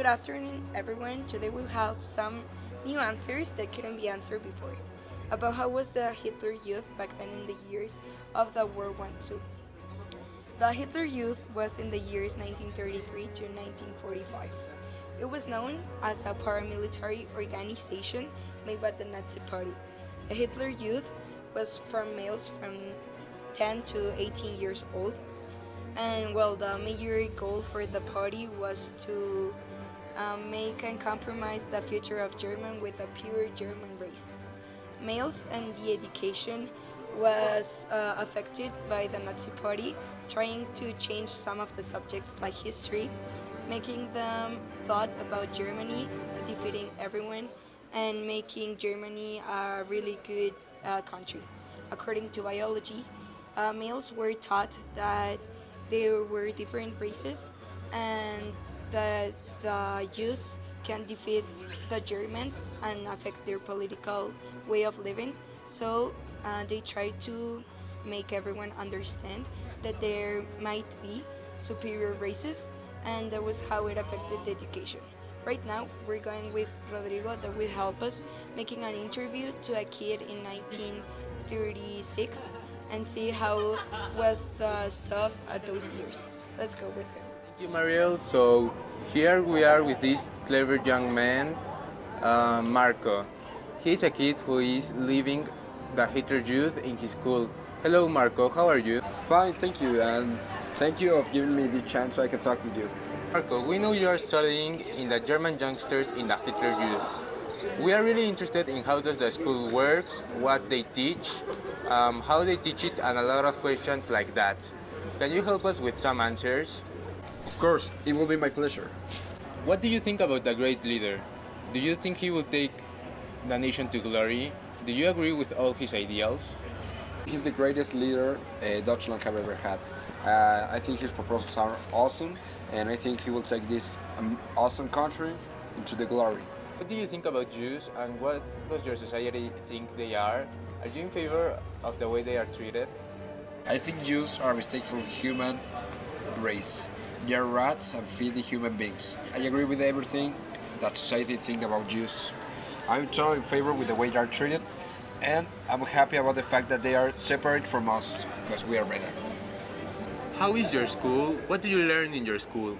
Good afternoon, everyone. Today we have some new answers that couldn't be answered before about how was the Hitler Youth back then in the years of the World War II. The Hitler Youth was in the years 1933 to 1945. It was known as a paramilitary organization made by the Nazi Party. The Hitler Youth was from males from 10 to 18 years old, and well, the major goal for the party was to make and compromise the future of German with a pure German race. Males and the education was affected by the Nazi Party, trying to change some of the subjects like history, making them thought about Germany, defeating everyone, and making Germany a really good country. According to biology, males were taught that there were different races and that the Jews can defeat the Germans and affect their political way of living. So they tried to make everyone understand that there might be superior races, and that was how it affected the education. Right now, we're going with Rodrigo that will help us making an interview to a kid in 1936 and see how was the stuff at those years. Let's go with him. Thank you, Mariel. So here we are with this clever young man, Marco. He's a kid who is living the Hitler Youth in his school. Hello, Marco. How are you? Fine, thank you, and thank you of giving me the chance so I can talk with you. Marco, we know you are studying in the German youngsters in the Hitler Youth. We are really interested in how does the school works, what they teach, how they teach it, and a lot of questions like that. Can you help us with some answers? Of course, it will be my pleasure. What do you think about the great leader? Do you think he will take the nation to glory? Do you agree with all his ideals? He's the greatest leader Deutschland have ever had. I think his proposals are awesome, and I think he will take this awesome country into the glory. What do you think about Jews, and what does your society think they are? Are you in favor of the way they are treated? I think Jews are a mistake from human race. They are rats and feed the human beings. I agree with everything that society thinks about Jews. I'm totally in favor with the way they are treated, and I'm happy about the fact that they are separate from us because we are better. How is your school? What do you learn in your school?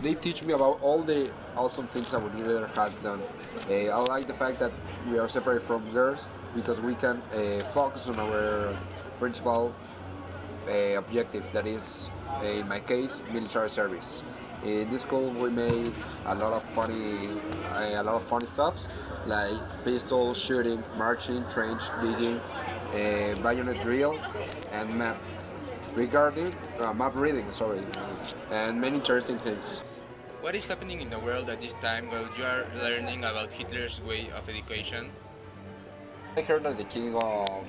They teach me about all the awesome things our leader has done. I like the fact that we are separate from girls because we can focus on our principal objective, that is, in my case, military service. In this school, we made a lot of funny stuffs like pistol shooting, marching, trench digging, bayonet drill, and map reading, and many interesting things. What is happening in the world at this time while you are learning about Hitler's way of education? I heard that the king of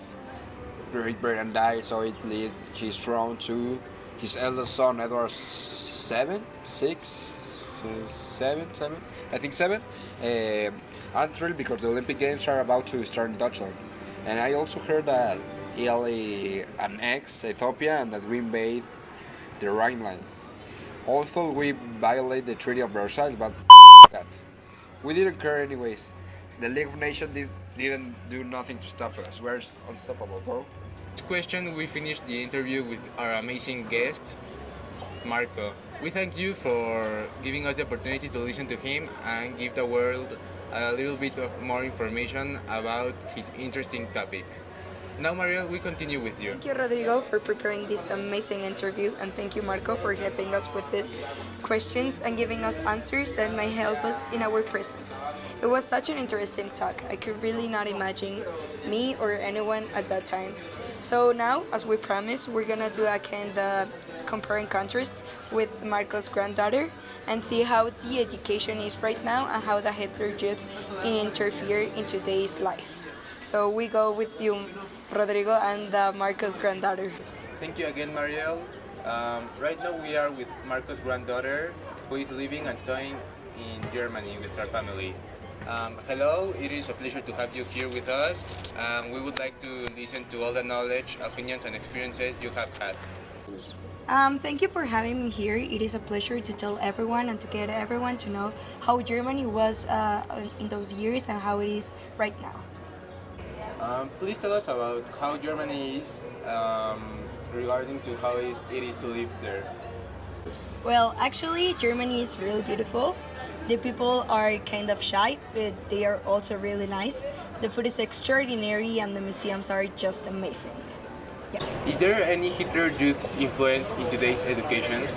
Great Britain died, so it led his throne to his eldest son, Edward VII, I think seven. I'm thrilled because the Olympic Games are about to start in Deutschland, and I also heard that Italy annexed Ethiopia and that we invade the Rhineland. Also, we violate the Treaty of Versailles, but that. We didn't care anyways. The League of Nations didn't do nothing to stop us. We're unstoppable, bro. This question, we finished the interview with our amazing guest, Marco. We thank you for giving us the opportunity to listen to him and give the world a little bit of more information about his interesting topic. Now, Mariel, we continue with you. Thank you, Rodrigo, for preparing this amazing interview, and thank you, Marco, for helping us with these questions and giving us answers that may help us in our present. It was such an interesting talk. I could really not imagine me or anyone at that time. So now, as we promised, we're gonna do again the compare and contrast with Marco's granddaughter and see how the education is right now and how the Hitler Youth interfere in today's life. So we go with you, Rodrigo, and Marco's granddaughter. Thank you again, Mariel. Right now we are with Marco's granddaughter, who is living and studying in Germany with her family. Hello, it is a pleasure to have you here with us. We would like to listen to all the knowledge, opinions, and experiences you have had. Thank you for having me here. It is a pleasure to tell everyone and to get everyone to know how Germany was in those years and how it is right now. Please tell us about how Germany is regarding to how it is to live there. Well, actually, Germany is really beautiful. The people are kind of shy, but they are also really nice. The food is extraordinary, and the museums are just amazing. Yeah. Is there any Hitler Youth influence in today's education?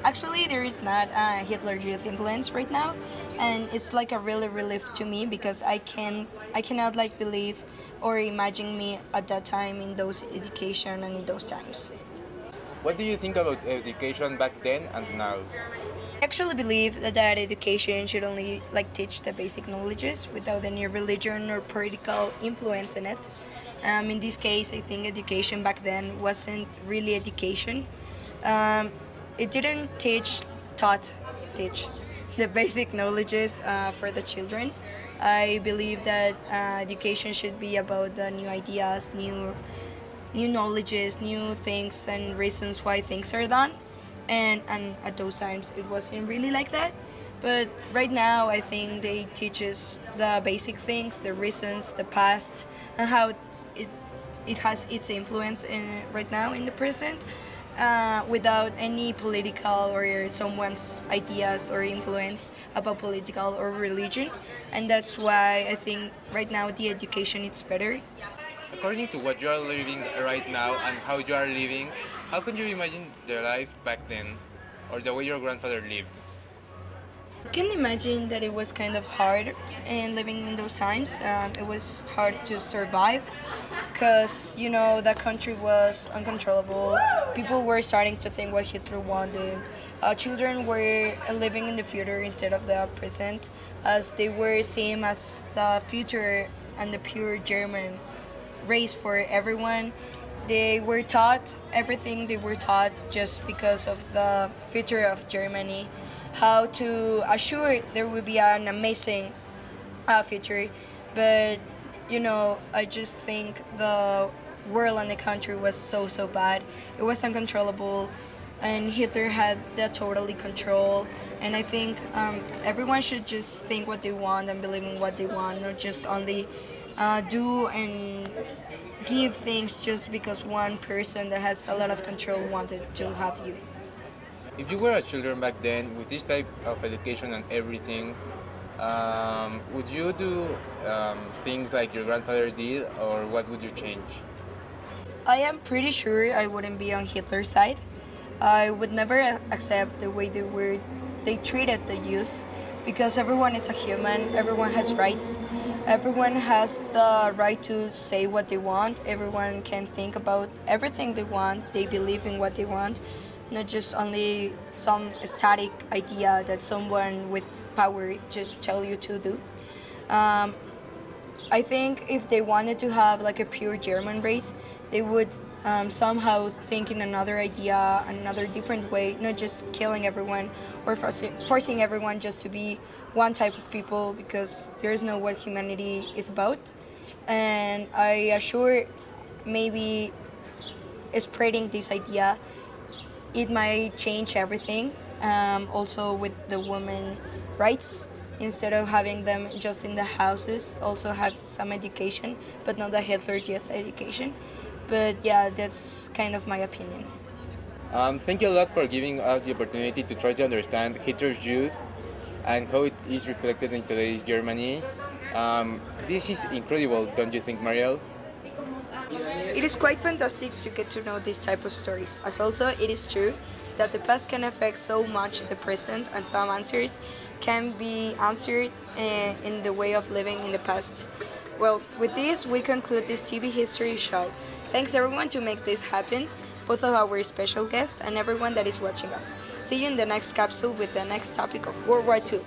Actually, there is not a Hitler Youth influence right now, and it's like a really relief to me because I cannot like believe or imagine me at that time in those education and in those times. What do you think about education back then and now? I actually believe that education should only like teach the basic knowledges without any religion or political influence in it. In this case, I think education back then wasn't really education. Um, it didn't teach the basic knowledges for the children. I believe that education should be about the new ideas, new knowledges, new things, and reasons why things are done. And at those times, it wasn't really like that. But right now, I think they teach us the basic things, the reasons, the past, and how it it has its influence in right now in the present, without any political or someone's ideas or influence about political or religion. And that's why I think right now the education is better. According to what you are living right now and how you are living, how can you imagine the life back then or the way your grandfather lived? I can imagine that it was kind of hard in living in those times. It was hard to survive because, you know, the country was uncontrollable. People were starting to think what Hitler wanted. Children were living in the future instead of the present, as they were seen as the future and the pure German race for everyone. They were taught everything they were taught just because of the future of Germany, how to assure there will be an amazing future. But you know, I just think the world and the country was so bad. It was uncontrollable, and Hitler had the totally control. And I think everyone should just think what they want and believe in what they want, not just only do and give things just because one person that has a lot of control wanted to have you. If you were a children back then with this type of education and everything, would you do things like your grandfather did, or what would you change? I am pretty sure I wouldn't be on Hitler's side. I would never accept the way they treated the youth, because everyone is a human, everyone has rights, everyone has the right to say what they want, everyone can think about everything they want, they believe in what they want, not just only some static idea that someone with power just tell you to do. I think if they wanted to have like a pure German race, they would somehow think in another idea, another different way, not just killing everyone or forcing everyone just to be one type of people, because there is no what humanity is about. And I assure maybe spreading this idea, it might change everything. Also with the women rights, instead of having them just in the houses, also have some education, but not the Hitler Youth education. But yeah, that's kind of my opinion. Thank you a lot for giving us the opportunity to try to understand Hitler's youth and how it is reflected in today's Germany. This is incredible, don't you think, Mariel? It is quite fantastic to get to know these type of stories, as also it is true that the past can affect so much the present, and some answers can be answered in the way of living in the past. Well, with this, we conclude this TV history show. Thanks everyone to make this happen, both of our special guests and everyone that is watching us. See you in the next capsule with the next topic of World War II.